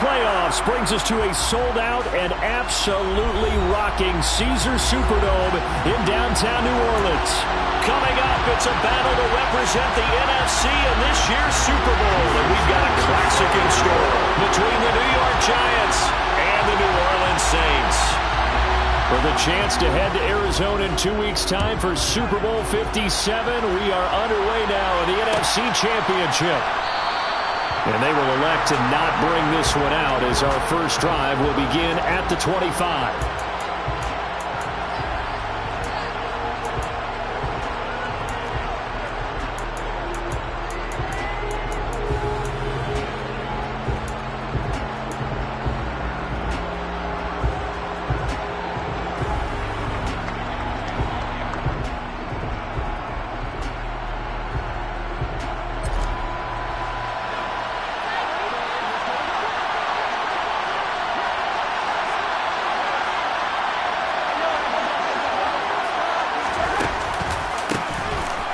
playoffs brings us to a sold-out and absolutely rocking Caesars Superdome in downtown New Orleans. Coming up, it's a battle to represent the NFC in this year's Super Bowl, and we've got a classic in store between the New York Giants and the New Orleans Saints. For the chance to head to Arizona in 2 weeks' time for Super Bowl 57, we are underway now in the NFC Championship. And they will elect to not bring this one out as our first drive will begin at the 25.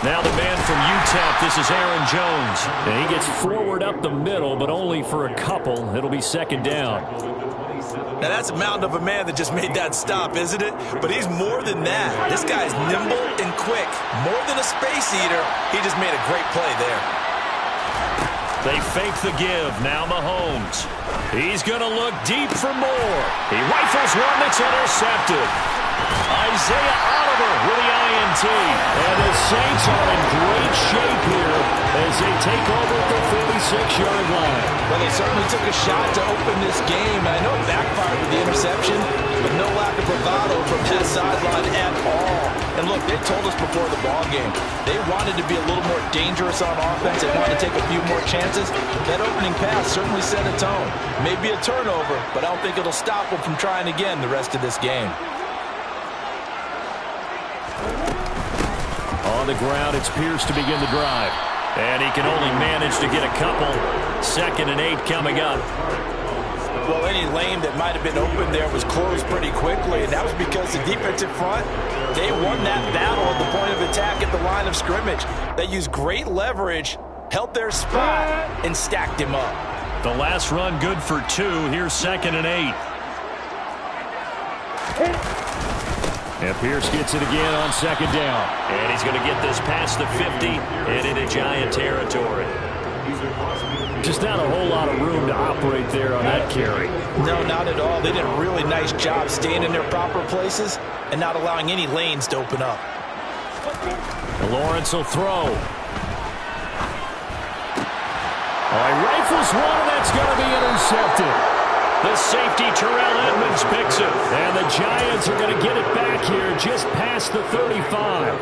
Now the man from UTEP, this is Aaron Jones. And he gets forward up the middle, but only for a couple. It'll be second down. Now that's a mountain of a man that just made that stop, isn't it? But he's more than that. This guy's nimble and quick. More than a space eater, he just made a great play there. They fake the give. Now Mahomes. He's going to look deep for more. He rifles one that's intercepted. Isaiah Oliver with the INT. And the Saints are in great shape here as they take over at the 46-yard line. Well, they certainly took a shot to open this game. I know it backfired with the interception, but no lack of bravado from that sideline at all. And look, they told us before the ball game, they wanted to be a little more dangerous on offense. They wanted to take a few more chances. That opening pass certainly set a tone. Maybe a turnover, but I don't think it'll stop them from trying again the rest of this game. On the ground, it's Pierce to begin the drive. And he can only manage to get a couple. 2nd and 8 coming up. Well, any lane that might have been open there was closed pretty quickly, and that was because the defensive front, they won that battle at the point of attack at the line of scrimmage. They used great leverage, held their spot, and stacked him up. The last run good for 2. Here's 2nd and 8. And Pierce gets it again on 2nd down. And he's going to get this past the 50 and into Giant territory. Just not a whole lot of room to operate there on that carry. No, not at all. They did a really nice job staying in their proper places and not allowing any lanes to open up. Lawrence will throw. Oh, he rifles one, and that's going to be intercepted. The safety, Terrell Edmonds, picks it. And the Giants are going to get it back here just past the 35.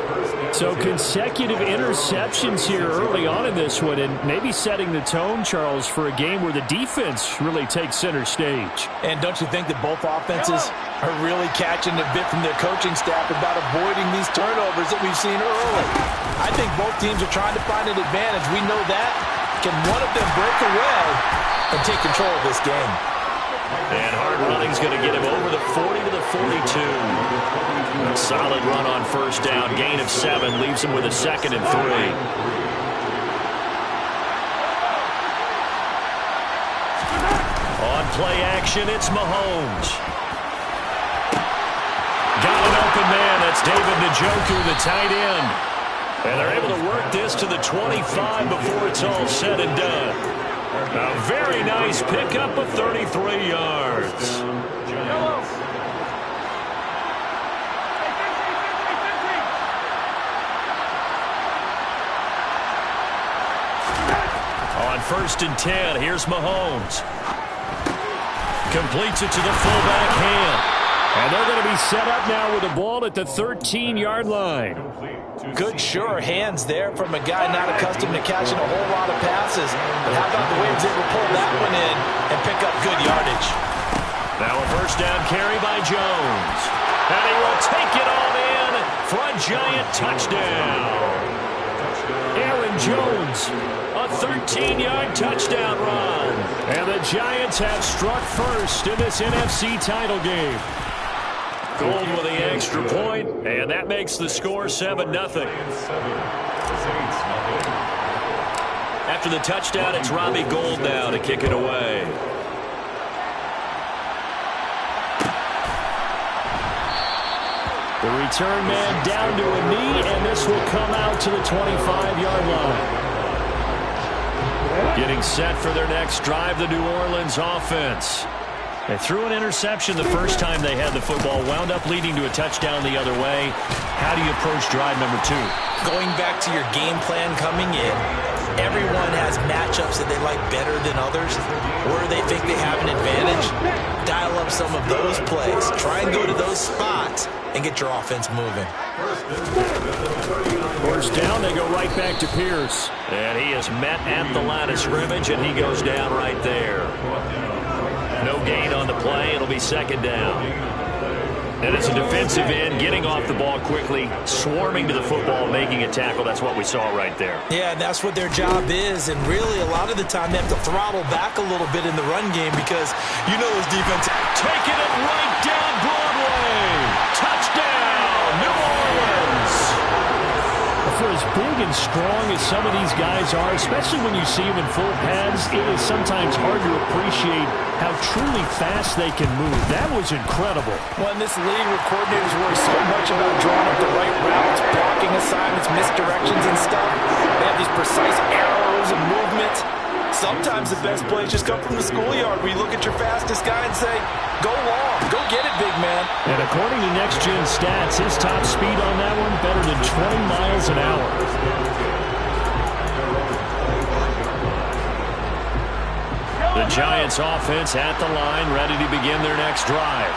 So consecutive interceptions here early on in this one, and maybe setting the tone, Charles, for a game where the defense really takes center stage. And don't you think that both offenses are really catching a bit from their coaching staff about avoiding these turnovers that we've seen early? I think both teams are trying to find an advantage. We know that. Can one of them break away and take control of this game? And hard running's going to get him over the 40 to the 42. A solid run on first down. Gain of 7 leaves him with a 2nd and 3. On play action, it's Mahomes. Got an open man. That's David Njoku, the tight end. And they're able to work this to the 25 before it's all said and done. A very nice pickup of 33 yards. On 1st and 10, here's Mahomes. Completes it to the fullback hand. And they're going to be set up now with the ball at the 13-yard line. Good, sure hands there from a guy not accustomed to catching a whole lot of passes. But how about the way he was able to pull that one in and pick up good yardage? Now a first down carry by Jones. And he will take it all in for a Giant touchdown. Aaron Jones, a 13-yard touchdown run. And the Giants have struck first in this NFC title game. Gold with the extra point, and that makes the score 7-0. After the touchdown, it's Robbie Gould now to kick it away. The return man down to a knee, and this will come out to the 25-yard line. Getting set for their next drive, the New Orleans offense. They threw an interception the first time they had the football, wound up leading to a touchdown the other way. How do you approach drive number 2? Going back to your game plan coming in, everyone has matchups that they like better than others, where they think they have an advantage. Dial up some of those plays. Try and go to those spots and get your offense moving. First down, they go right back to Pierce. And he is met at the line of scrimmage, and he goes down right there. No gain on the play. It'll be second down. And it's a defensive end getting off the ball quickly, swarming to the football, making a tackle. That's what we saw right there. Yeah, that's what their job is. And really, a lot of the time, they have to throttle back a little bit in the run game because you know those defenses. Taking it right down Broadway. Touchdown, New Orleans. For as big and strong as some of these guys are, especially when you see them in full pads, it is sometimes hard to appreciate how truly fast they can move. That was incredible. Well, in this league where coordinators worry so much about drawing up the right routes, blocking assignments, misdirections and stuff, they have these precise arrows and movements. Sometimes the best plays just come from the schoolyard where you look at your fastest guy and say, go long, go get it, big man. And according to Next Gen Stats, his top speed on that one better than 20 miles an hour. The Giants offense at the line, ready to begin their next drive.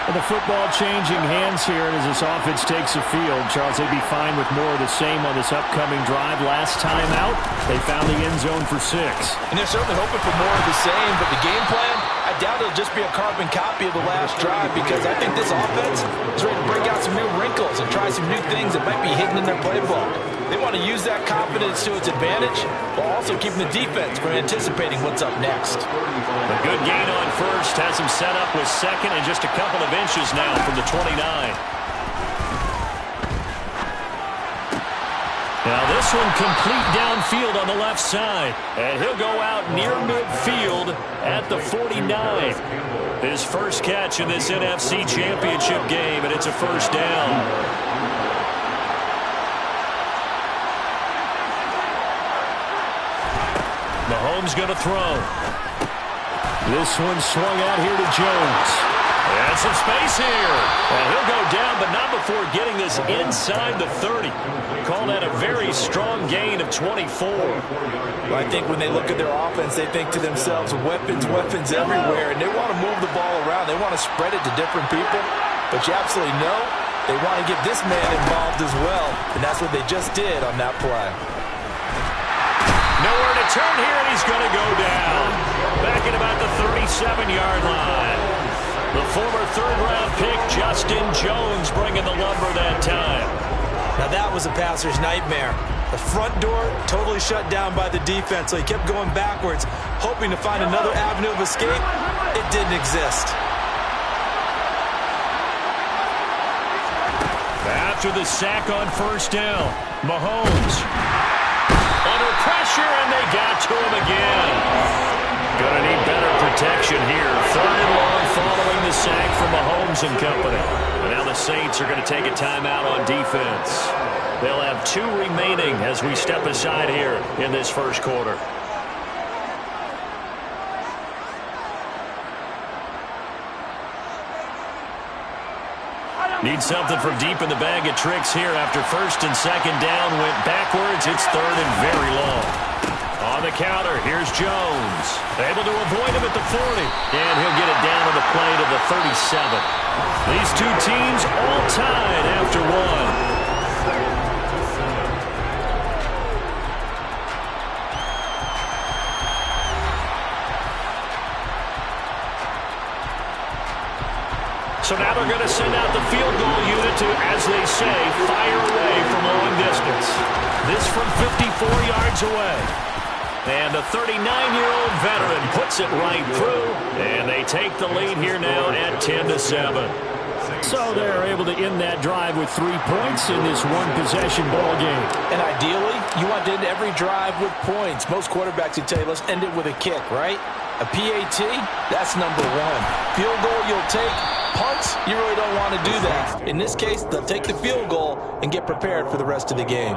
And the football changing hands here as this offense takes the field. Charles, they'd be fine with more of the same on this upcoming drive. Last time out, they found the end zone for 6. And they're certainly hoping for more of the same, but the game plan, I doubt it'll just be a carbon copy of the last drive because I think this offense is ready to break out some new wrinkles and try some new things that might be hidden in their playbook. They want to use that confidence to its advantage while also keeping the defense from anticipating what's up next. A good gain on first has him set up with second and just a couple of inches now from the 29. Now this one complete downfield on the left side. And he'll go out near midfield at the 49. His first catch in this NFC Championship game, and it's a first down. Mahomes going to throw. This one swung out here to Jones. And some space here. And he'll go down, but not before getting this inside the 30. Call that a very strong gain of 24. Well, I think when they look at their offense, they think to themselves, weapons, weapons everywhere. And they want to move the ball around. They want to spread it to different people. But you absolutely know they want to get this man involved as well. And that's what they just did on that play. Nowhere to turn here, and he's going to go down. Back at about the 37-yard line. The former third-round pick, Justin Jones, bringing the lumber that time. Now that was a passer's nightmare. The front door totally shut down by the defense, so he kept going backwards, hoping to find another avenue of escape. It didn't exist. After the sack on first down, Mahomes under pressure, and they got to him again. Gonna need better protection here. Third and long following the sack from Mahomes and company. And now the Saints are going to take a timeout on defense. They'll have 2 remaining as we step aside here in this first quarter. Need something from deep in the bag of tricks here after first and second down went backwards. It's third and very long. On the counter, here's Jones. Able to avoid him at the 40. And he'll get it down to the play to the 37. These two teams all tied after one. So now they're going to send out the field goal unit to, as they say, fire away from long distance. This from 54 yards away. And the 39-year-old veteran puts it right through. And they take the lead here now at 10-7. So they're able to end that drive with 3 points in this one-possession ball game. And ideally, you want to end every drive with points. Most quarterbacks would tell you, let's end it with a kick, right? A PAT, that's number 1. Field goal you'll take, punts, you really don't want to do that. In this case, they'll take the field goal and get prepared for the rest of the game.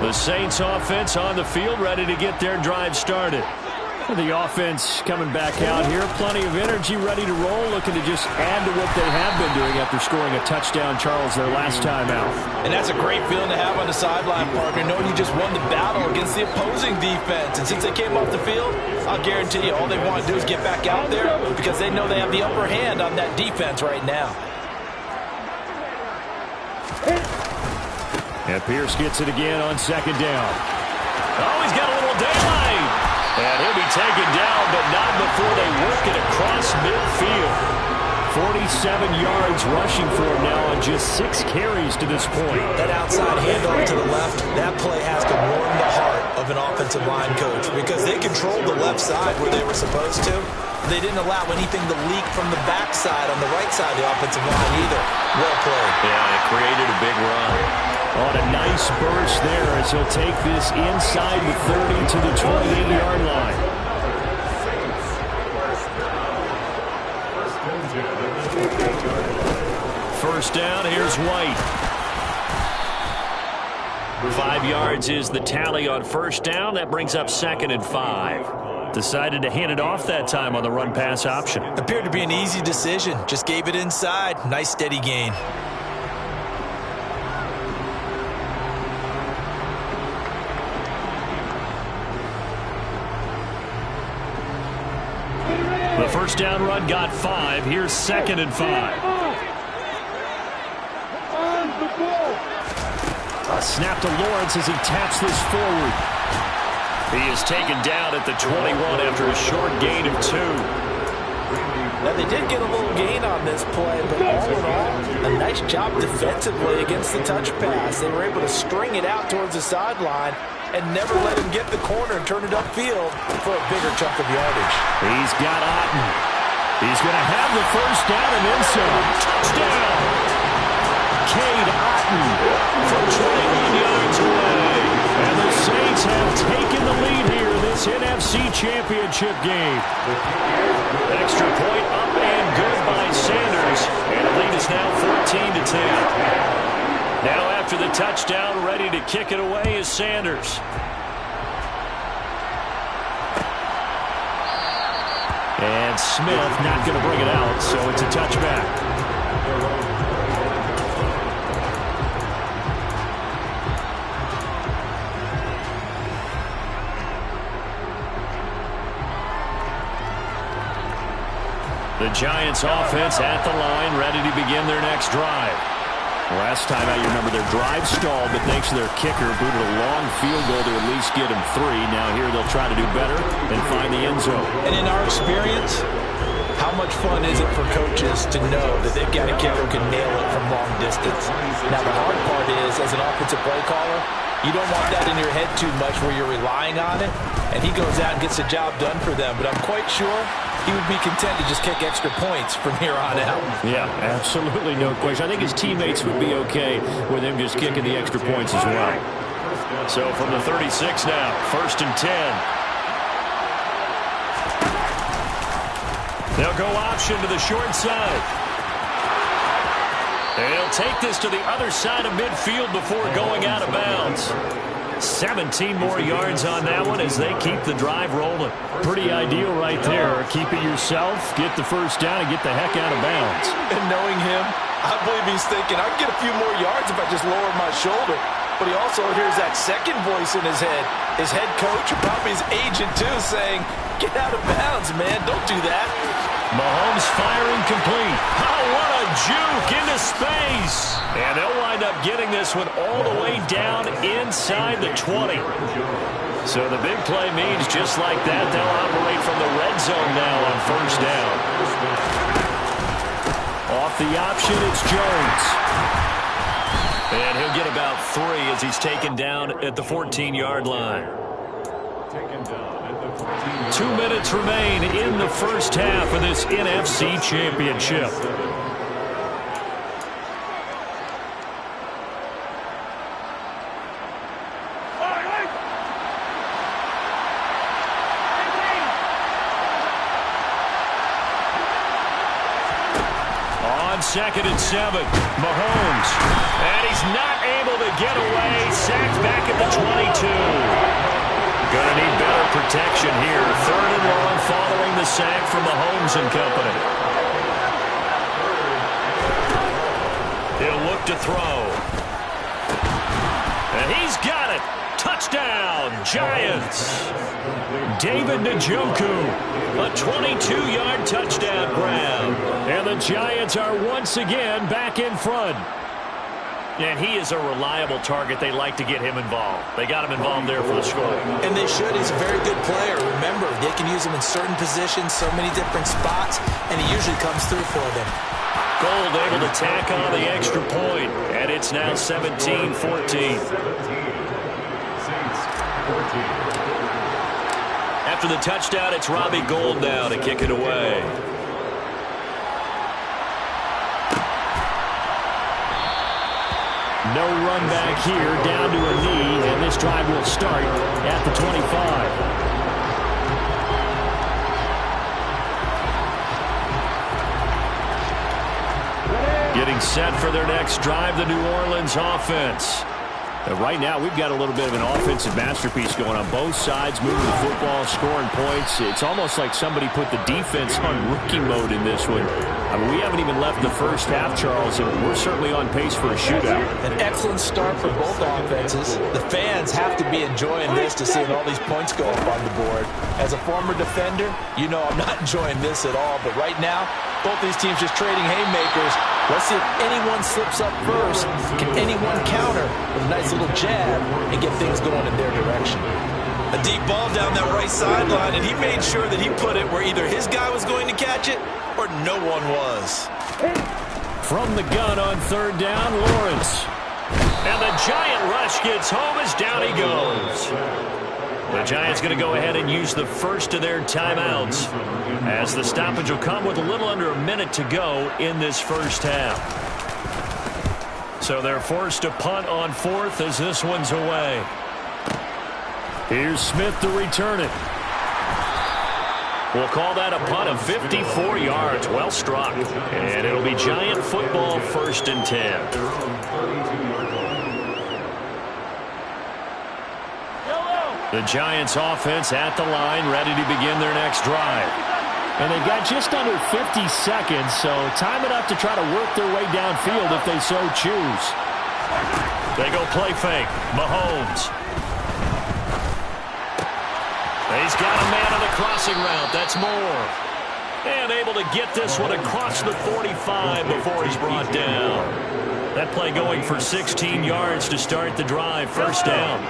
The Saints offense on the field, ready to get their drive started. The offense coming back out here. Plenty of energy, ready to roll, looking to just add to what they have been doing after scoring a touchdown, Charles, their last time out. And that's a great feeling to have on the sideline, partner, knowing you just won the battle against the opposing defense. And since they came off the field, I'll guarantee you all they want to do is get back out there because they know they have the upper hand on that defense right now. And Pierce gets it again on second down. Oh, he's got a little daylight. And he'll be taken down, but not before they work it across midfield. 47 yards rushing for him now on just 6 carries to this point. That outside handoff to the left, that play has to warm the heart of an offensive line coach because they controlled the left side where they were supposed to. They didn't allow anything to leak from the backside on the right side of the offensive line either. Well played. Yeah, it created a big run. On a nice burst there as he'll take this inside the 30 to the 28-yard line. First down, here's White. 5 yards is the tally on first down. That brings up 2nd and 5. Decided to hand it off that time on the run-pass option. Appeared to be an easy decision. Just gave it inside. Nice steady gain. The first down run got 5. Here's 2nd and 5. A snap to Lawrence as he taps this forward. He is taken down at the 21 after a short gain of 2. Now, they did get a little gain on this play, but all in all, a nice job defensively against the touch pass. They were able to string it out towards the sideline and never let him get the corner and turn it upfield for a bigger chunk of yardage. He's got Otten. He's going to have the first down and then some. Touchdown! Cade Otten from 21 yards away. And the Saints have taken the lead here in this NFC Championship game. Extra point up and good by Sanders. And the lead is now 14-10. Now after the touchdown, ready to kick it away is Sanders. And Smith not going to bring it out, so it's a touchback. The Giants offense at the line, ready to begin their next drive. Last time out, you remember their drive stalled, but thanks to their kicker, booted a long field goal to at least get him 3. Now here they'll try to do better and find the end zone. And in our experience, how much fun is it for coaches to know that they've got a kicker who can nail it from long distance? Now the hard part is, as an offensive play caller, you don't want that in your head too much where you're relying on it, and he goes out and gets the job done for them. But I'm quite sure he would be content to just kick extra points from here on out. Yeah, absolutely no question. I think his teammates would be okay with him just kicking the extra points as well. So from the 36 now, 1st and 10. They'll go option to the short side. And he'll take this to the other side of midfield before going out of bounds. 17 more yards on that one as they keep the drive rolling. Pretty ideal right there. Keep it yourself, get the first down, and get the heck out of bounds. And knowing him, I believe he's thinking, I can get a few more yards if I just lower my shoulder. But he also hears that second voice in his head. His head coach, or probably his agent too, saying, get out of bounds, man. Don't do that. Mahomes firing complete. Oh, what a juke into space. And they'll wind up getting this one all the way down inside the 20. So the big play means just like that, they'll operate from the red zone now on first down. Off the option, it's Jones. And he'll get about 3 as he's taken down at the 14-yard line. 2 minutes remain in the first half of this NFC Championship. 2nd and 7. Mahomes. And he's not able to get away. Sacked back at the 22. Going to need better protection here. 3rd and long following the sack from Mahomes and company. He'll look to throw. And he's got it. Touchdown, Giants. David Njoku, a 22-yard touchdown grab. And the Giants are once again back in front. And he is a reliable target. They like to get him involved. They got him involved there for the score. And they should. He's a very good player. Remember, they can use him in certain positions, so many different spots, and he usually comes through for them. Gold able to tack on the extra point, and it's now 17-14. After the touchdown, it's Robbie Gould now to kick it away. No run back here, down to a knee, and this drive will start at the 25. Getting set for their next drive, the New Orleans offense. Right now, we've got a little bit of an offensive masterpiece going on. Both sides moving the football, scoring points. It's almost like somebody put the defense on rookie mode in this one. I mean, we haven't even left the first half, Charles, and we're certainly on pace for a shootout. An excellent start for both offenses. The fans have to be enjoying this to see all these points go up on the board. As a former defender, you know I'm not enjoying this at all. But right now, both these teams just trading haymakers. Let's see if anyone slips up first. Can anyone counter with a nice little jab and get things going in their direction? A deep ball down that right sideline, and he made sure that he put it where either his guy was going to catch it or no one was. From the gun on 3rd down, Lawrence. And the Giant rush gets home as down he goes. The Giants going to go ahead and use the first of their timeouts, as the stoppage will come with a little under a minute to go in this first half. So they're forced to punt on 4th as this one's away. Here's Smith to return it. We'll call that a punt of 54 yards. Well struck. And it'll be Giant football, 1st and 10. The Giants offense at the line, ready to begin their next drive. And they've got just under 50 seconds, so time enough to try to work their way downfield if they so choose. They go play fake. Mahomes. He's got a man on the crossing route. That's Moore. And able to get this one across the 45 before he's brought down. That play going for 16 yards to start the drive. 1st down.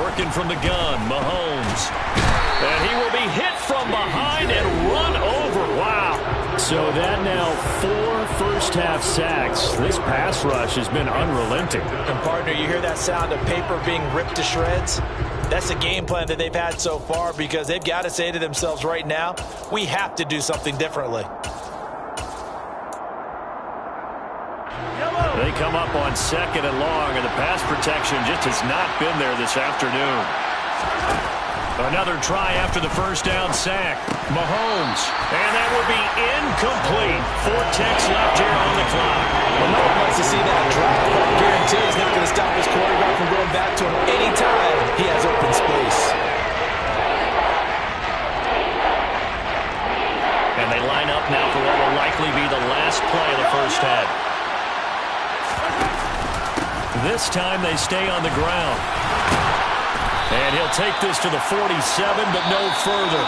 Working from the gun, Mahomes. And he will be hit from behind and run over. Wow. So that now 4 first-half sacks. This pass rush has been unrelenting. And, partner, you hear that sound of paper being ripped to shreds? That's the game plan that they've had so far, because they've got to say to themselves right now, we have to do something differently. They come up on 2nd and long, and the pass protection just has not been there this afternoon. Another try after the 1st down sack. Mahomes. And that will be incomplete. 4 ticks left here on the clock. Well, no one wants to see that drop, but I guarantee he's not going to stop his quarterback from going back to him anytime he has open space. And they line up now for what will likely be the last play of the first half. This time they stay on the ground. And he'll take this to the 47, but no further,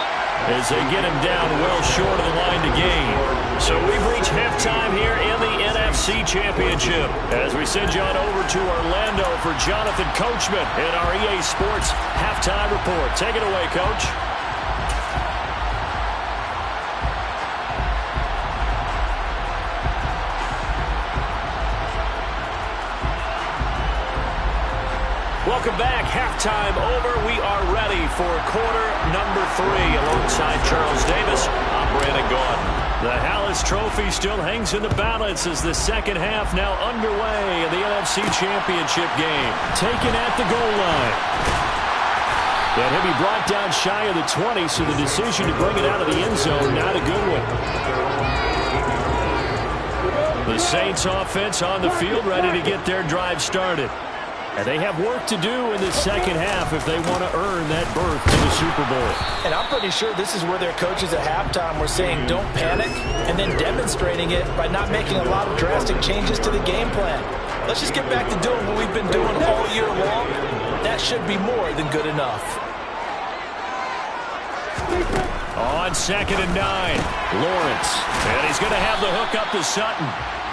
as they get him down well short of the line to gain. So we've reached halftime here in the NFC Championship, as we send you on over to Orlando for Jonathan Coachman in our EA Sports Halftime Report. Take it away, Coach. Welcome back. Halftime over. We are ready for quarter number 3. Alongside Charles Davis, I'm Brandon Gaudin. The Hallis Trophy still hangs in the balance as the second half now underway in the NFC Championship game. Taken at the goal line. And he'll be brought down shy of the 20, so the decision to bring it out of the end zone, not a good one. The Saints offense on the field, ready to get their drive started. And they have work to do in the second half if they want to earn that berth to the Super Bowl. And I'm pretty sure this is where their coaches at halftime were saying don't panic, and then demonstrating it by not making a lot of drastic changes to the game plan. Let's just get back to doing what we've been doing all year long. That should be more than good enough. On 2nd and 9, Lawrence. And he's going to have the hook up to Sutton.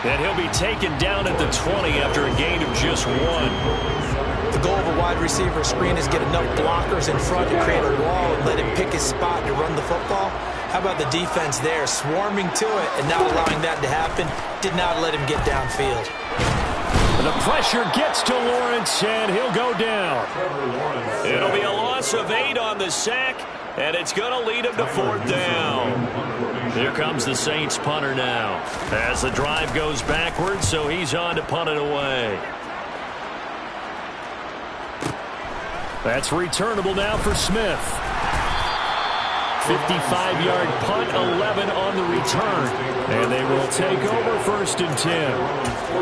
And he'll be taken down at the 20 after a gain of just 1. The goal of a wide receiver screen is get enough blockers in front to create a wall and let him pick his spot to run the football. How about the defense there, swarming to it and not allowing that to happen? Did not let him get downfield. The pressure gets to Lawrence, and he'll go down. It'll be a loss of 8 on the sack, and it's going to lead him to 4th down. Here comes the Saints punter now as the drive goes backwards, so he's on to punt it away. That's returnable now for Smith. 55-yard punt, 11 on the return, and they will take over 1st and 10.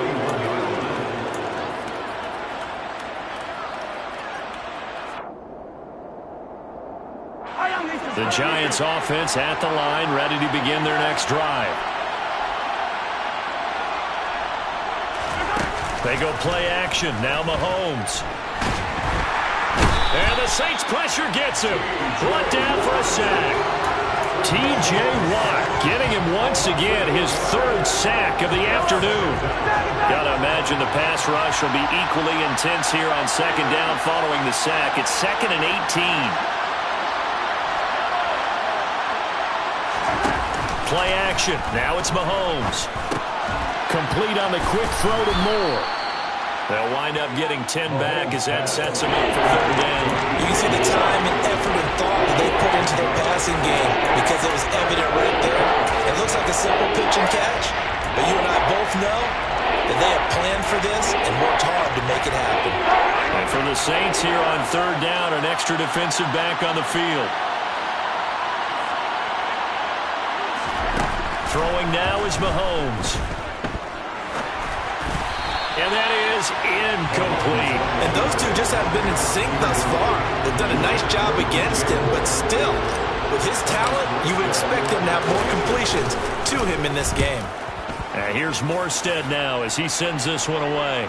The Giants offense at the line, ready to begin their next drive. They go play action. Now Mahomes. And the Saints pressure gets him. Brought down for a sack. T.J. Watt getting him once again, his 3rd sack of the afternoon. Got to imagine the pass rush will be equally intense here on 2nd down following the sack. It's 2nd and 18. Play action. Now it's Mahomes. Complete on the quick throw to Moore. They'll wind up getting 10 back as that sets them up for 3rd down. You can see the time and effort and thought that they put into their passing game because it was evident right there. It looks like a simple pitch and catch, but you and I both know that they have planned for this and worked hard to make it happen. And for the Saints here on 3rd down, an extra defensive back on the field. Throwing now is Mahomes. And that is incomplete. And those two just haven't been in sync thus far. They've done a nice job against him, but still, with his talent, you would expect him to have more completions to him in this game. And here's Morstead now as he sends this one away.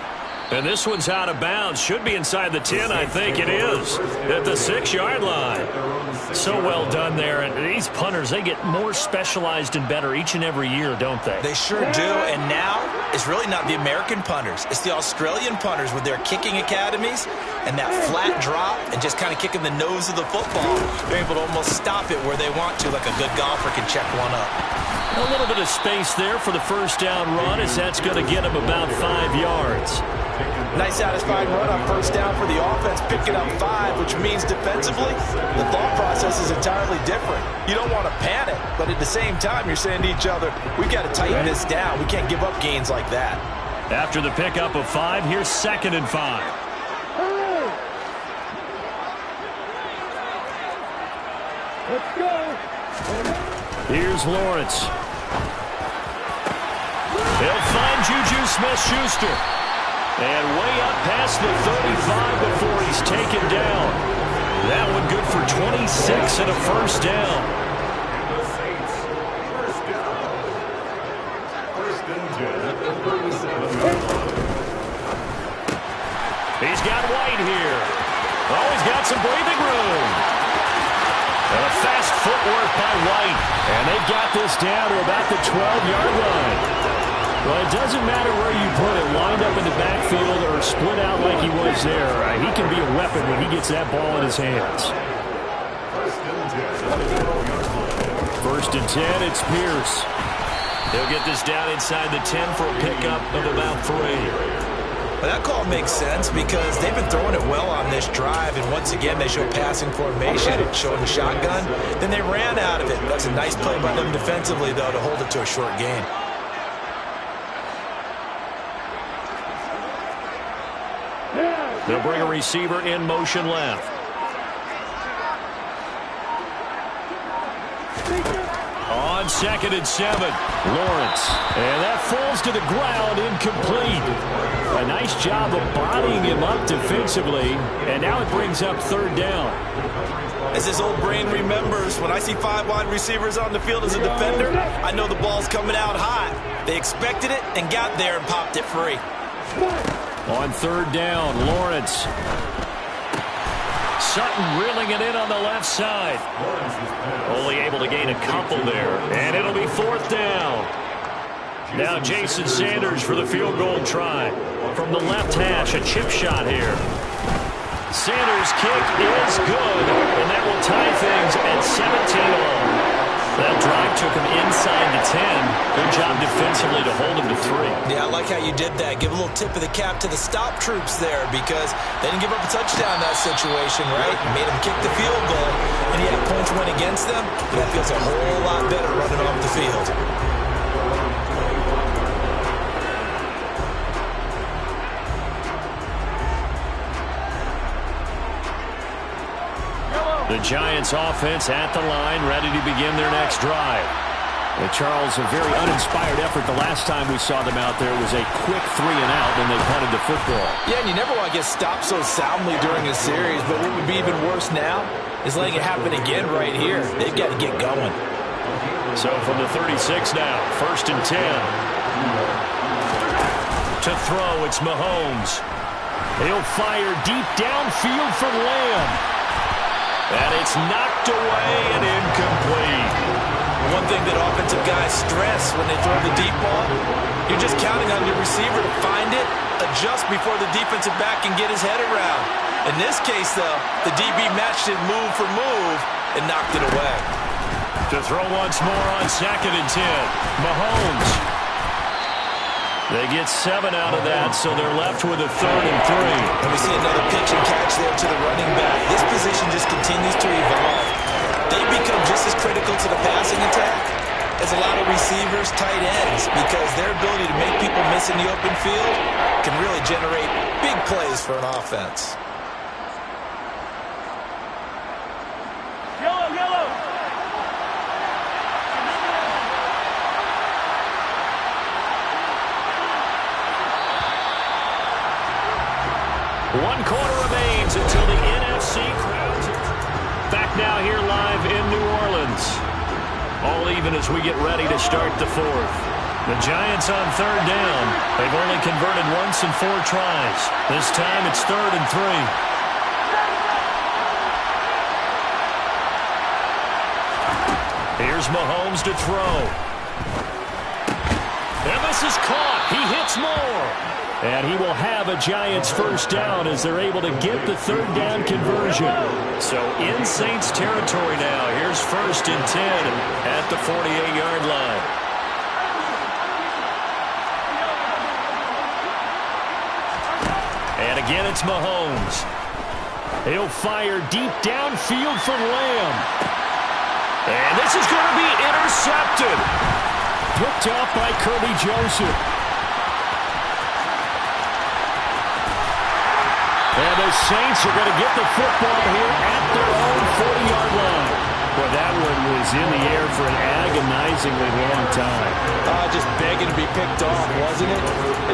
And this one's out of bounds. Should be inside the 10, I think it is. At the 6-yard line. So well done there. And these punters, they get more specialized and better each and every year, don't they? They sure do. And now, it's really not the American punters. It's the Australian punters with their kicking academies and that flat drop and just kind of kicking the nose of the football. They're able to almost stop it where they want to, like a good golfer can check one up. A little bit of space there for the 1st down run as that's going to get him about 5 yards. Nice satisfying run on 1st down for the offense, picking up 5, which means defensively, the thought process is entirely different. You don't want to panic, but at the same time, you're saying to each other, we've got to tighten this down. We can't give up gains like that. After the pickup of 5, here's 2nd and 5. Let's go. Here's Lawrence. He'll find Juju Smith-Schuster. And way up past the 35 before he's taken down. That one good for 26 and a 1st down. He's got White here. Oh, he's got some breathing room. And a fast footwork by White. And they've got this down to about the 12-yard line. Well, it doesn't matter where you put it, lined up in the backfield or split out like he was there. He can be a weapon when he gets that ball in his hands. 1st and 10, it's Pierce. He'll get this down inside the 10 for a pickup of about 3. But that call makes sense because they've been throwing it well on this drive, and once again they show passing formation, showing the shotgun. Then they ran out of it. That's a nice play by them defensively, though, to hold it to a short gain. They'll bring a receiver in motion left. On 2nd and 7, Lawrence. And that falls to the ground, incomplete. A nice job of bodying him up defensively. And now it brings up 3rd down. As his old brain remembers, when I see 5 wide receivers on the field as a defender, I know the ball's coming out high. They expected it and got there and popped it free. On 3rd down, Lawrence. Sutton reeling it in on the left side. Only able to gain a couple there. And it'll be 4th down. Now Jason Sanders for the field goal try. From the left hash, a chip shot here. Sanders' kick is good. And that will tie things at 17-all. That drive took him inside the 10. Good job defensively to hold him to 3. Yeah, I like how you did that. Give a little tip of the cap to the stop troops there because they didn't give up a touchdown in that situation, right? Made them kick the field goal, and yet points went against them. That feels a whole lot better running off the field. The Giants offense at the line, ready to begin their next drive. And Charles, a very uninspired effort. The last time we saw them out there was a quick 3 and out, and they punted the football. Yeah, and you never want to get stopped so soundly during a series, but what would be even worse now is letting it happen again right here. They've got to get going. So from the 36 now, 1st and 10. To throw, it's Mahomes. He'll fire deep downfield for Lamb. And it's knocked away and incomplete. One thing that offensive guys stress when they throw the deep ball, you're just counting on your receiver to find it, adjust before the defensive back can get his head around. In this case, though, the DB matched it move for move and knocked it away. To throw once more on 2nd and 10. Mahomes. They get 7 out of that, so they're left with a 3rd and 3. And we see another pitch and catch there to the running back. This position just continues to evolve. They become just as critical to the passing attack as a lot of receivers, tight ends, because their ability to make people miss in the open field can really generate big plays for an offense. Yellow. 1 quarter remains until the NFC crowns. Back now here live in New Orleans. All even as we get ready to start the 4th. The Giants on 3rd down. They've only converted once in 4 tries. This time it's 3rd and 3. Here's Mahomes to throw. And this is caught. He hits more. And he will have a Giants 1st down as they're able to get the 3rd down conversion. So in Saints territory now. Here's 1st and 10 at the 48-yard line. And again it's Mahomes. He'll fire deep downfield for Lamb. And this is going to be intercepted. Picked off by Kirby Joseph. And the Saints are going to get the football here at their own 40-yard line. Well, that one was in the air for an agonizingly long time. Just begging to be picked off, wasn't it?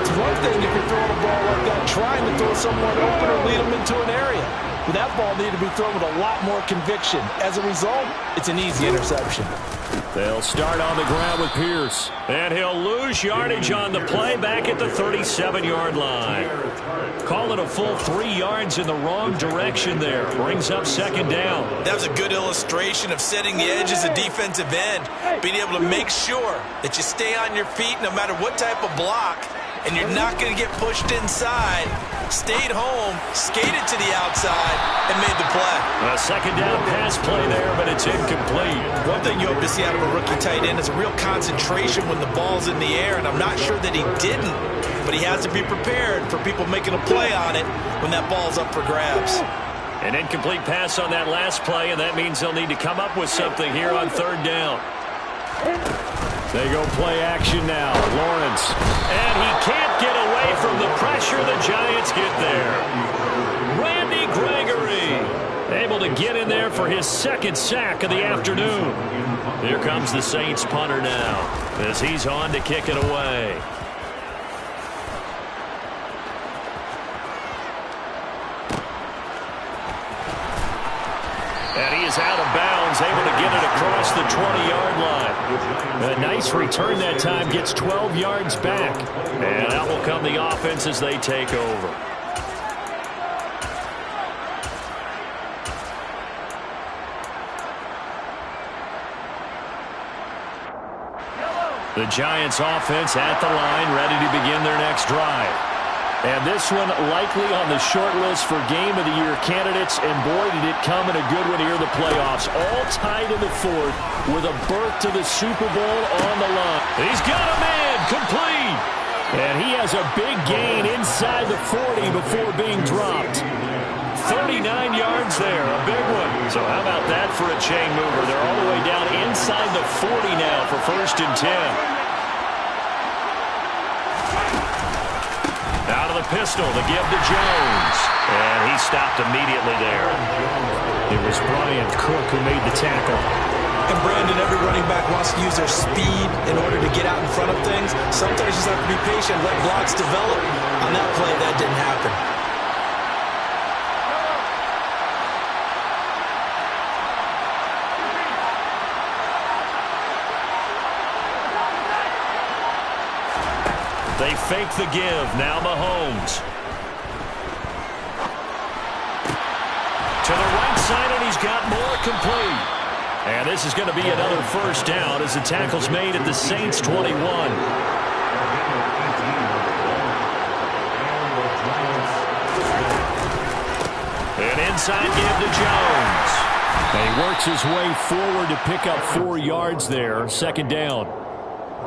It's one thing if you're throwing a ball like that, trying to throw someone open or lead them into an area. But that ball needed to be thrown with a lot more conviction. As a result, it's an easy interception. They'll start on the ground with Pierce. And he'll lose yardage on the play back at the 37-yard line. Call it a full 3 yards in the wrong direction there. Brings up 2nd down. That was a good illustration of setting the edge as a defensive end. Being able to make sure that you stay on your feet no matter what type of block. and you're not going to get pushed inside. Stayed home, skated to the outside, and made the play. A second down pass play there, but it's incomplete. One thing you hope to see out of a rookie tight end is a real concentration when the ball's in the air, and I'm not sure that he didn't, but he has to be prepared for people making a play on it when that ball's up for grabs. An incomplete pass on that last play, and that means they'll need to come up with something here on third down. They go play action now. Lawrence. And he can't get away from the pressure. The Giants get there. Randy Gregory able to get in there for his second sack of the afternoon. Here comes the Saints punter now as he's on to kick it away. And he is out of bounds, able to get it across the 20-yard line. A nice return that time, gets 12 yards back. And out will come the offense as they take over. The Giants offense at the line, ready to begin their next drive. And this one likely on the short list for Game of the Year candidates. And boy, did it come in a good one here in the playoffs. All tied in the fourth with a berth to the Super Bowl on the line. He's got a man complete. And he has a big gain inside the 40 before being dropped. 39 yards there, a big one. So how about that for a chain mover? They're all the way down inside the 40 now for 1st and 10. Out of the pistol to give to Jones. And he stopped immediately there. It was Bryant Cook who made the tackle. And Brandon, every running back wants to use their speed in order to get out in front of things. Sometimes you just have to be patient, let blocks develop. On that play, that didn't happen. They fake the give. Now Mahomes. To the right side, and he's got more complete. And this is going to be another first down as the tackle's made at the Saints 21. An inside give to Jones. And he works his way forward to pick up 4 yards there. Second down.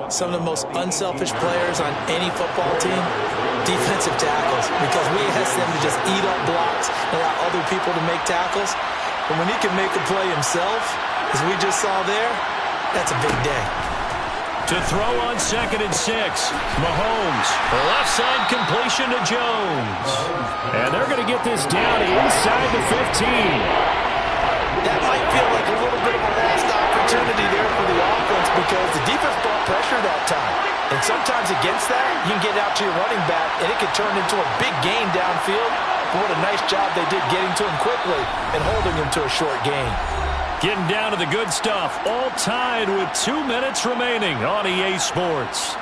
Some of the most unselfish players on any football team, defensive tackles, because we ask them to just eat up blocks and allow other people to make tackles. But when he can make a play himself, as we just saw there, that's a big day. To throw on 2nd and 6, Mahomes, left side completion to Jones. And they're going to get this down inside the 15. That might feel like a little bit of a lost opportunity there for the offense because the defense brought pressure that time. And sometimes against that, you can get out to your running back, and it can turn into a big gain downfield. But what a nice job they did getting to him quickly and holding him to a short gain. Getting down to the good stuff, all tied with 2 minutes remaining on EA Sports.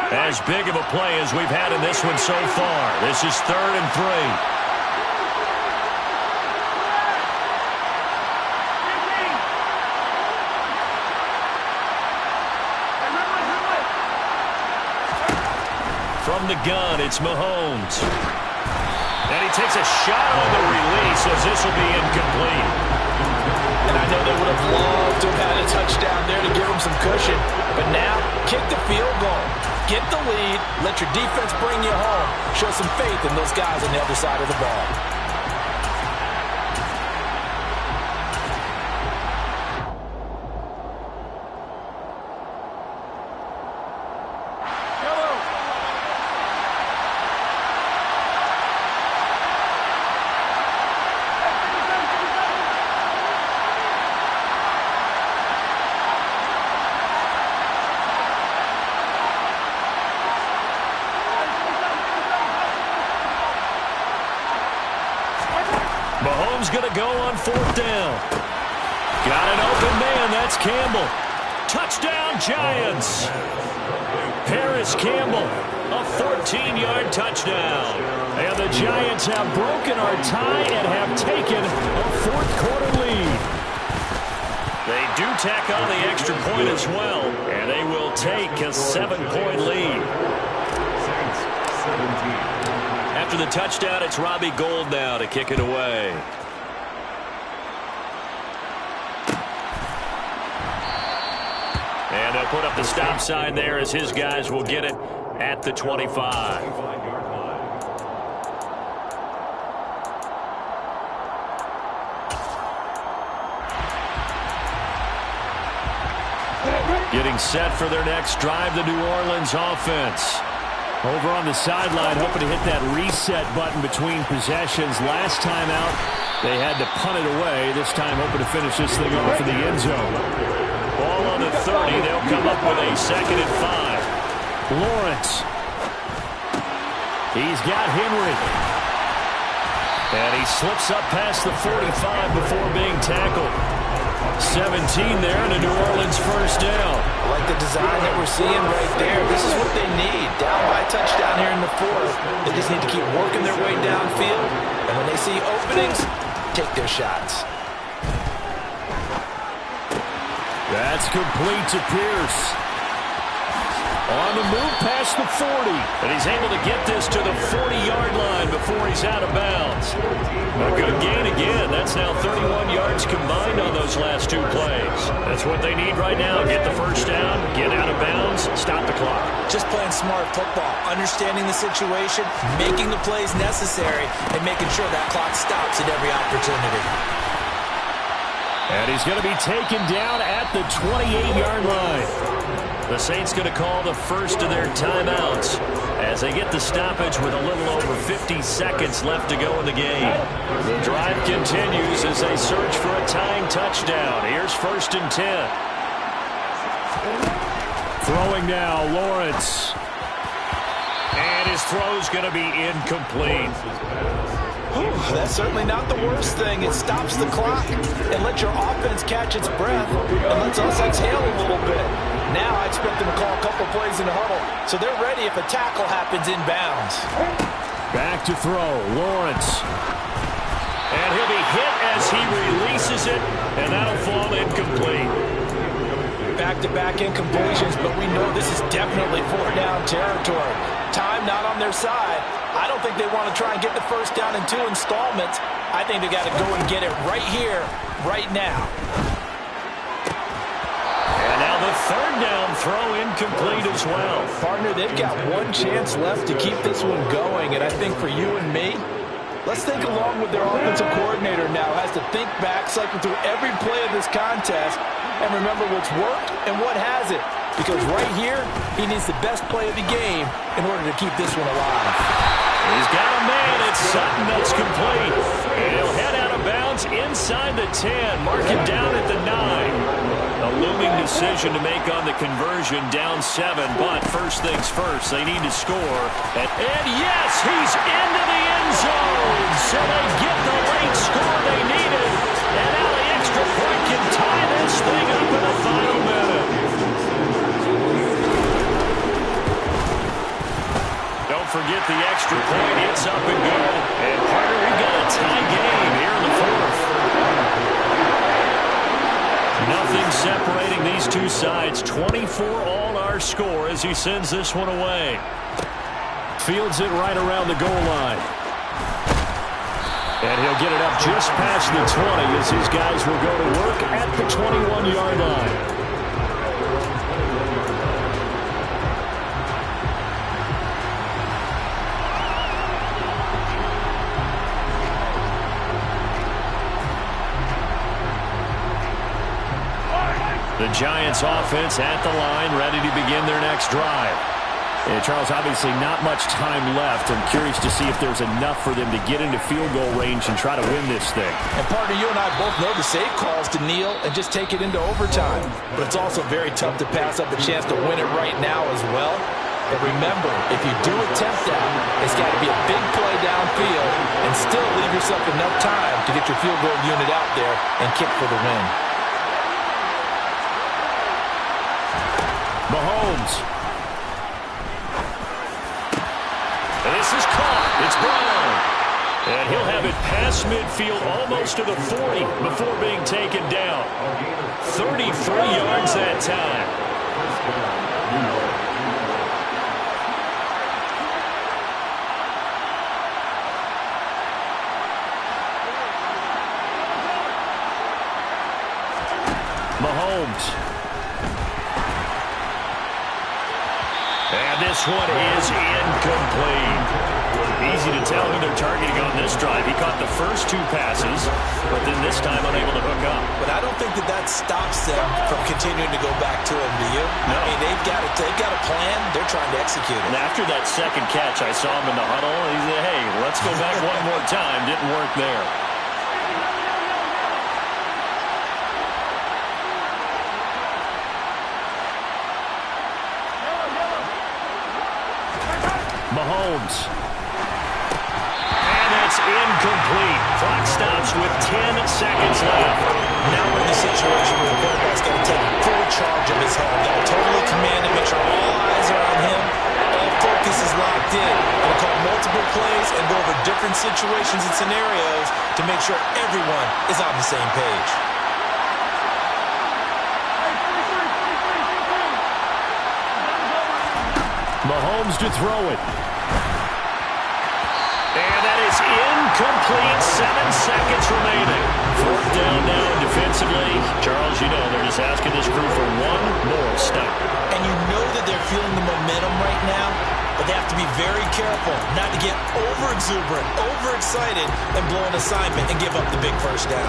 As big of a play as we've had in this one so far. This is 3rd and 3. From the gun, it's Mahomes. And he takes a shot on the release as this will be incomplete. And I know they would have loved to have had a touchdown there to give them some cushion. But now, kick the field goal. Get the lead. Let your defense bring you home. Show some faith in those guys on the other side of the ball. Mahomes going to go on 4th down. Got an open man. That's Campbell. Touchdown, Giants. Paris Campbell, a 14-yard touchdown. And the Giants have broken our tie and have taken a 4th quarter lead. They do tack on the extra point as well, and they will take a 7-point lead. After the touchdown, it's Robbie Gould now to kick it away. And they'll put up the stop sign there as his guys will get it at the 25. Getting set for their next drive, the New Orleans offense. Over on the sideline, hoping to hit that reset button between possessions. Last time out, they had to punt it away. This time, hoping to finish this thing off in the end zone. Ball on the 30. They'll come up with a 2nd and 5. Lawrence. He's got Henry. And he slips up past the 45 before being tackled. 17 there, and a New Orleans first down. I like the design that we're seeing right there. This is what they need. Down by a touchdown here in the 4th. They just need to keep working their way downfield. And when they see openings, take their shots. That's complete to Pierce. On the move past the 40. And he's able to get this to the 40-yard line before he's out of bounds. A good gain again. That's now 31 yards combined on those last 2 plays. That's what they need right now. Get the first down, get out of bounds, stop the clock. Just playing smart football, understanding the situation, making the plays necessary, and making sure that clock stops at every opportunity. And he's going to be taken down at the 28-yard line. The Saints going to call the first of their timeouts as they get the stoppage with a little over 50 seconds left to go in the game. The drive continues as they search for a tying touchdown. Here's 1st and 10. Throwing now, Lawrence. And his throw's going to be incomplete. That's certainly not the worst thing. It stops the clock and lets your offense catch its breath and lets us exhale a little bit. Now I expect them to call a couple plays in the huddle, so they're ready if a tackle happens inbounds. Back to throw, Lawrence. And he'll be hit as he releases it, and that'll fall incomplete. Back-to-back incompletions, but we know this is definitely 4-down territory. Time not on their side. I don't think they want to try and get the first down in 2 installments. I think they got to go and get it right here, right now. And now the 3rd down throw incomplete as well. Partner, they've got 1 chance left to keep this one going, and I think for you and me, let's think along with their offensive coordinator now. Has to think back, cycle through every play of this contest, and remember what's worked and what hasn't. Because right here, he needs the best play of the game in order to keep this one alive. He's got a man. It's Sutton that's complete. And he'll head out of bounds inside the 10. Mark him down at the 9. A looming decision to make on the conversion, down 7. But first things first, they need to score. And yes, he's into the end zone. So they get the late score they needed. And now the extra point can tie this thing up in the final minute. Don't forget the extra point. It's up and good. And partner, we've got a tie game here in the 4th. Nothing separating these two sides. 24 all our score as he sends this one away. Fields it right around the goal line. And he'll get it up just past the 20 as his guys will go to work at the 21-yard line. The Giants offense at the line, ready to begin their next drive. And Charles, obviously not much time left. I'm curious to see if there's enough for them to get into field goal range and try to win this thing. And partner, you and I both know the save calls to kneel and just take it into overtime. But it's also very tough to pass up a chance to win it right now as well. But remember, if you do attempt that, it's got to be a big play downfield and still leave yourself enough time to get your field goal unit out there and kick for the win. Mahomes. And this is caught. It's Brown. And he'll have it past midfield, almost to the 40, before being taken down. 33 yards that time. Mahomes. And this one is incomplete. Easy to tell who they're targeting on this drive. He caught the first 2 passes, but then this time unable to hook up. But I don't think that stops them from continuing to go back to him, do you? No. I mean, they've got a plan. They're trying to execute it. And after that second catch, I saw him in the huddle. He said, hey, let's go back one more time. Didn't work there. Mahomes. And that's incomplete. Clock stops with 10 seconds left. Now we're in the situation where the quarterback's got to take full charge of his home. Got to totally command it, make sure all eyes are on him. All focus is locked in. Got to call multiple plays and go over different situations and scenarios to make sure everyone is on the same page. Mahomes to throw it. And that is incomplete. 7 seconds remaining. 4th down now defensively. Charles, you know they're just asking this crew for one more stop. And you know that they're feeling the momentum right now, but they have to be very careful not to get over-exuberant, over-excited, and blow an assignment and give up the big first down.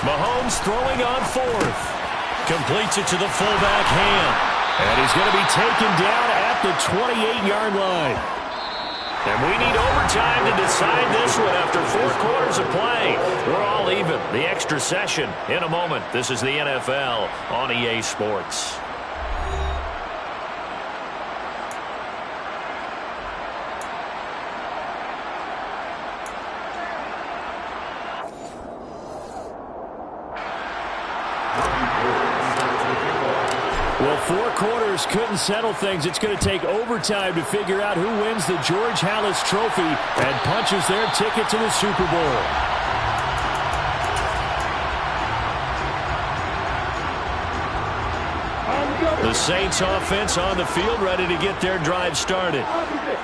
Mahomes throwing on 4th. Completes it to the fullback hand. And he's going to be taken down at the 28-yard line. And we need overtime to decide this one after 4 quarters of play. We're all even. The extra session in a moment. This is the NFL on EA Sports. Well, 4 quarters couldn't settle things. It's going to take overtime to figure out who wins the George Halas Trophy and punches their ticket to the Super Bowl. The Saints offense on the field, ready to get their drive started.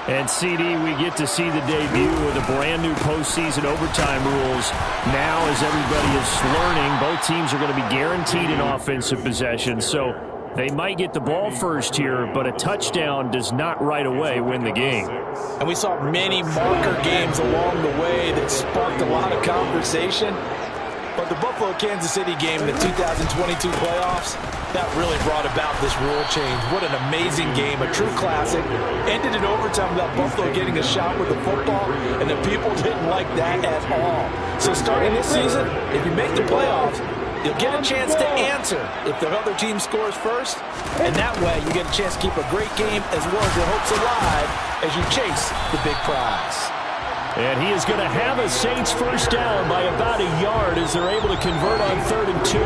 And, CD, we get to see the debut of the brand-new postseason overtime rules. Now, as everybody is learning, both teams are going to be guaranteed an offensive possession. So they might get the ball first here, but a touchdown does not right away win the game. And we saw many marker games along the way that sparked a lot of conversation. But the Buffalo-Kansas City game in the 2022 playoffs, that really brought about this rule change. What an amazing game, a true classic. Ended in overtime without Buffalo getting a shot with the football, and the people didn't like that at all. So starting this season, if you make the playoffs, you'll get a chance to answer if the other team scores first, and that way you get a chance to keep a great game as well as your hopes alive as you chase the big prize. And he is going to have a Saints first down by about a yard as they're able to convert on 3rd and 2.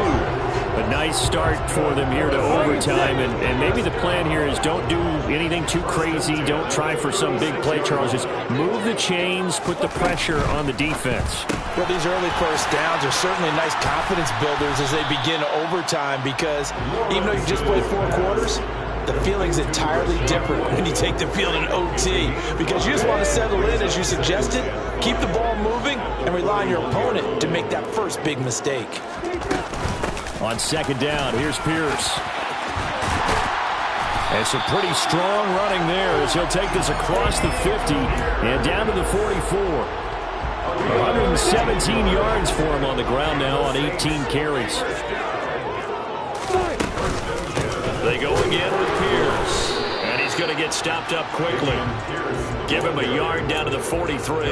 A nice start for them here to overtime, and maybe the plan here is don't do anything too crazy. Don't try for some big play, Charles. Just move the chains, put the pressure on the defense. Well, these early first downs are certainly nice confidence builders as they begin overtime because even though you just played 4 quarters, the feeling's entirely different when you take the field in OT because you just want to settle in, as you suggested, keep the ball moving, and rely on your opponent to make that first big mistake. On 2nd down, here's Pierce. And some pretty strong running there as he'll take this across the 50 and down to the 44. 117 yards for him on the ground now on 18 carries. They go again with Pierce. And he's It's going to get stopped up quickly. Give him a yard down to the 43.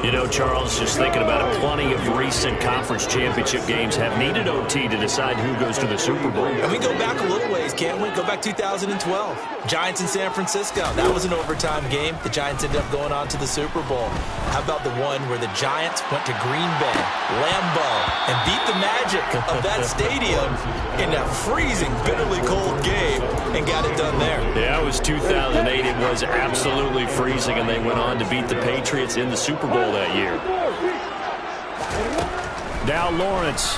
You know, Charles, just thinking about it, plenty of recent conference championship games have needed OT to decide who goes to the Super Bowl. And we go back a little ways, can't we? Go back 2012. Giants in San Francisco. That was an overtime game. The Giants ended up going on to the Super Bowl. How about the one where the Giants went to Green Bay, Lambeau, and beat the magic of that stadium in that freezing, bitterly cold game and got it done there? Yeah, it was 2008. It was absolutely freezing, and they went on to beat the Patriots in the Super Bowl that year. Now Lawrence.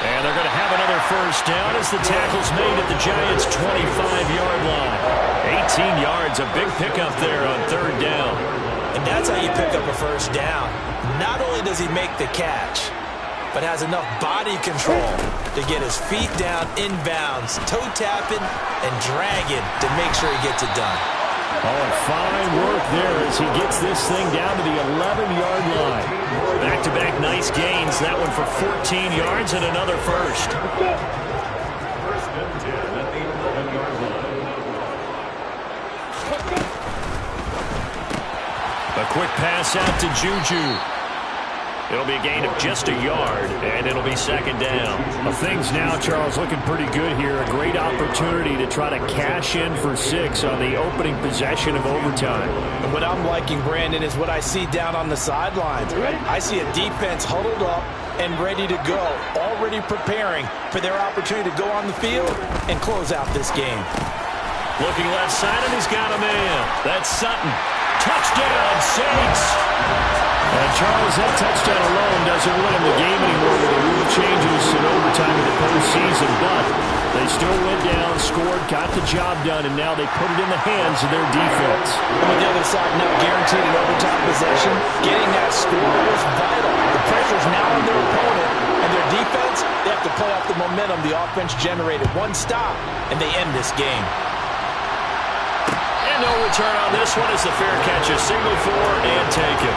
And they're going to have another first down as the tackle's made at the Giants' 25-yard line. 18 yards, a big pickup there on third down. And that's how you pick up a first down. Not only does he make the catch, but has enough body control to get his feet down inbounds, toe tapping and dragging to make sure he gets it done. Oh, fine work there as he gets this thing down to the 11-yard line. Back-to-back nice gains. That one for 14 yards and another first. A quick pass out to Juju. It'll be a gain of just a yard, and it'll be second down. Well, things now, Charles, looking pretty good here. A great opportunity to try to cash in for 6 on the opening possession of overtime. And what I'm liking, Brandon, is what I see down on the sidelines. I see a defense huddled up and ready to go, already preparing for their opportunity to go on the field and close out this game. Looking left side, and he's got a man. That's Sutton. Touchdown, Saints! And Charles, that touchdown alone doesn't win him the game anymore with the rule changes in overtime in the postseason, but they still went down, scored, got the job done, and now they put it in the hands of their defense. And on the other side, now guaranteed an overtime possession. Getting that score was vital. The pressure's now on their opponent, and their defense, they have to play off the momentum the offense generated. One stop, and they end this game. And no return on this one as the fair catch is signaled for and taken.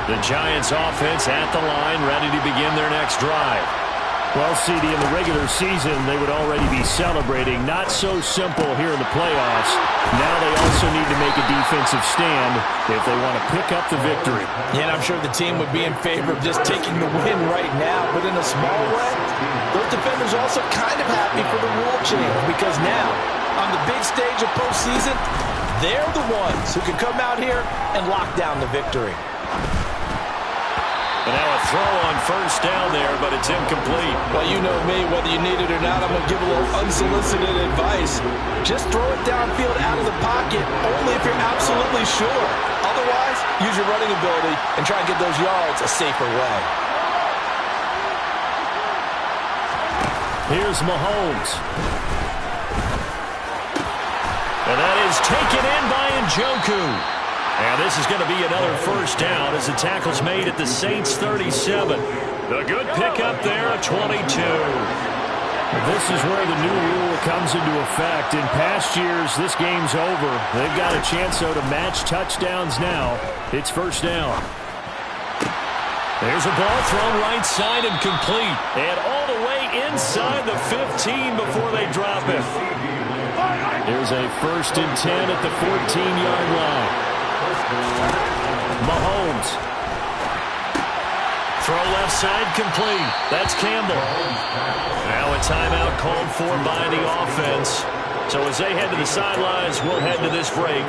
The Giants offense at the line, ready to begin their next drive. Well, CD, in the regular season, they would already be celebrating. Not so simple here in the playoffs. Now they also need to make a defensive stand if they want to pick up the victory. Yeah, and I'm sure the team would be in favor of just taking the win right now, but in a small way, those defenders are also kind of happy for the rule change because now, on the big stage of postseason, they're the ones who can come out here and lock down the victory. And now a throw on first down there, but it's incomplete. Well, you know me, whether you need it or not, I'm going to give a little unsolicited advice. Just throw it downfield out of the pocket, only if you're absolutely sure. Otherwise, use your running ability and try and get those yards a safer way. Here's Mahomes. And that is taken in by Njoku. And this is going to be another first down as the tackle's made at the Saints' 37. A good pickup there at 22. This is where the new rule comes into effect. In past years, this game's over. They've got a chance, though, to match touchdowns now. It's first down. There's a ball thrown right side and complete. And all the way inside the 15 before they drop it. Here's a 1st and 10 at the 14-yard line. Mahomes. Throw left side complete. That's Campbell. Now a timeout called for by the offense. So as they head to the sidelines, we'll head to this break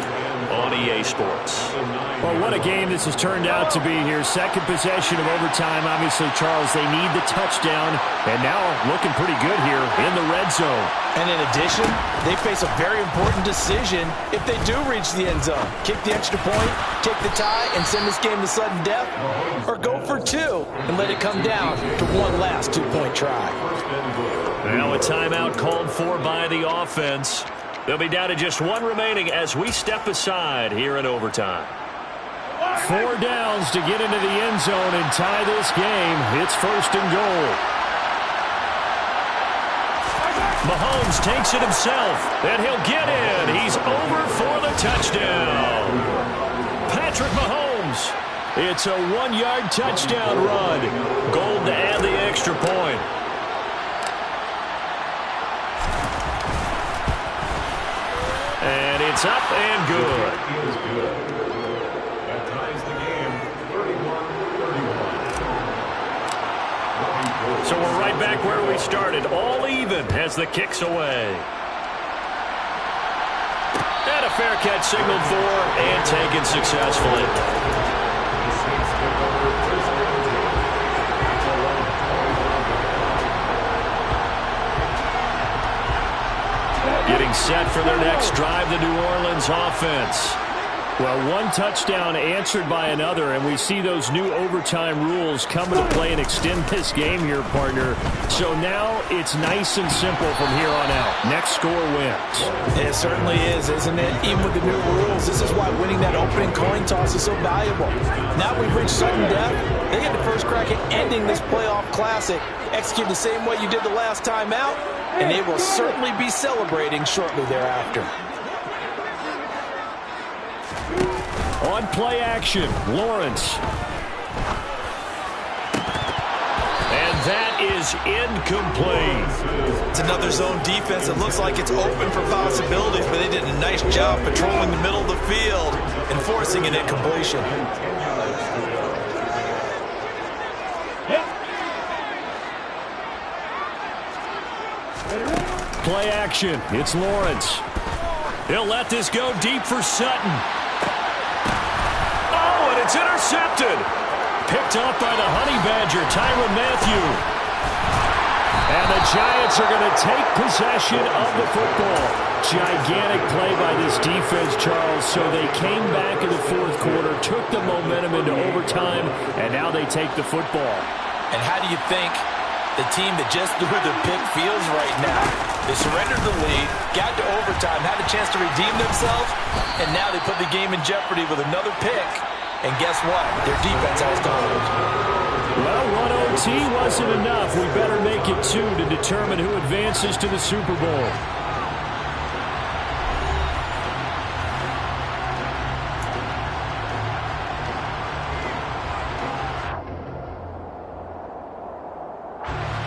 on EA Sports. Well, what a game this has turned out to be here. Second possession of overtime. Obviously, Charles, they need the touchdown. And now looking pretty good here in the red zone. And in addition, they face a very important decision if they do reach the end zone. Kick the extra point, take the tie, and send this game to sudden death. Or go for 2 and let it come down to one last 2-point try. Now a timeout called for by the offense. They'll be down to just 1 remaining as we step aside here in overtime. 4 downs to get into the end zone and tie this game. It's 1st and goal. Mahomes takes it himself, and he'll get in. He's over for the touchdown. Patrick Mahomes It's a 1-yard touchdown run. Gold to add the extra point. And it's up and good. That ties the game, 31-31. So we're right back where we started, all even as the kick's away. And a fair catch signaled for and taken successfully. Getting set for their next drive, the New Orleans offense. Well, one touchdown answered by another, and we see those new overtime rules come into play and extend this game here, partner. So now it's nice and simple from here on out. Next score wins. It certainly is, isn't it? Even with the new rules, this is why winning that opening coin toss is so valuable. Now we've reached sudden death. They get the first crack at ending this playoff classic. Execute the same way you did the last time out, and they will certainly be celebrating shortly thereafter. On play action, Lawrence. And that is incomplete. It's another zone defense. It looks like it's open for possibilities, but they did a nice job patrolling the middle of the field and forcing an incompletion. Play action, it's Lawrence. He'll let this go deep for Sutton. It's intercepted. Picked up by the Honey Badger, Tyrann Mathieu. And the Giants are going to take possession of the football. Gigantic play by this defense, Charles. So they came back in the fourth quarter, took the momentum into overtime, and now they take the football. And how do you think the team that just threw the pick feels right now? They surrendered the lead, got to overtime, had a chance to redeem themselves, and now they put the game in jeopardy with another pick. And guess what? Their defense has to hold. Well, one OT wasn't enough. We better make it two to determine who advances to the Super Bowl.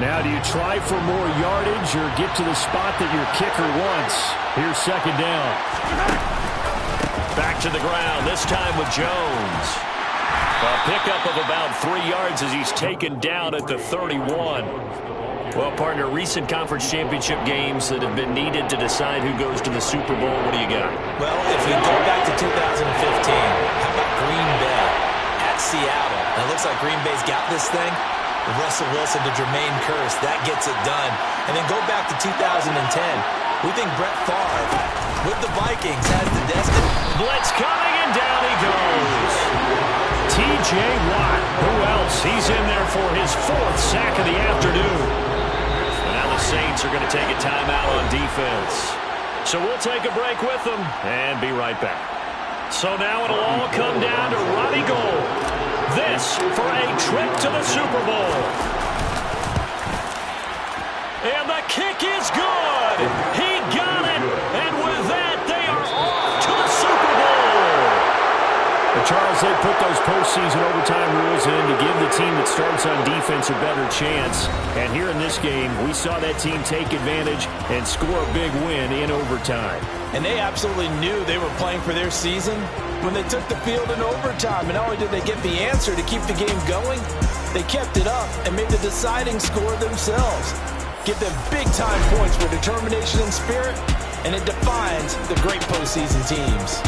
Now, do you try for more yardage or get to the spot that your kicker wants? Here's second down. Back to the ground, this time with Jones. A pickup of about 3 yards as he's taken down at the 31. Well, partner, recent conference championship games that have been needed to decide who goes to the Super Bowl. What do you got? Well, if we go back to 2015, how about Green Bay at Seattle? And it looks like Green Bay's got this thing. Russell Wilson to Jermaine Kearse, that gets it done. And then go back to 2010. We think Brett Favre with the Vikings has the destiny. Blitz coming, and down he goes. T.J. Watt, who else? He's in there for his 4th sack of the afternoon. And now the Saints are going to take a timeout on defense. So we'll take a break with them and be right back. So now it'll all come down to Ronnie Gold. This for a trip to the Super Bowl. And the kick is good. He got it. And with that, they are off to the Super Bowl. But Charles, they put those postseason overtime rules in to give the team that starts on defense a better chance. And here in this game, we saw that team take advantage and score a big win in overtime. And they absolutely knew they were playing for their season when they took the field in overtime. And not only did they get the answer to keep the game going, they kept it up and made the deciding score themselves. Give them big-time points for determination and spirit, and it defines the great postseason teams.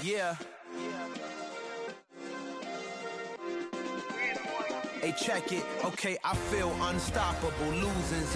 Yeah. Hey, check it. Okay, I feel unstoppable. Losing's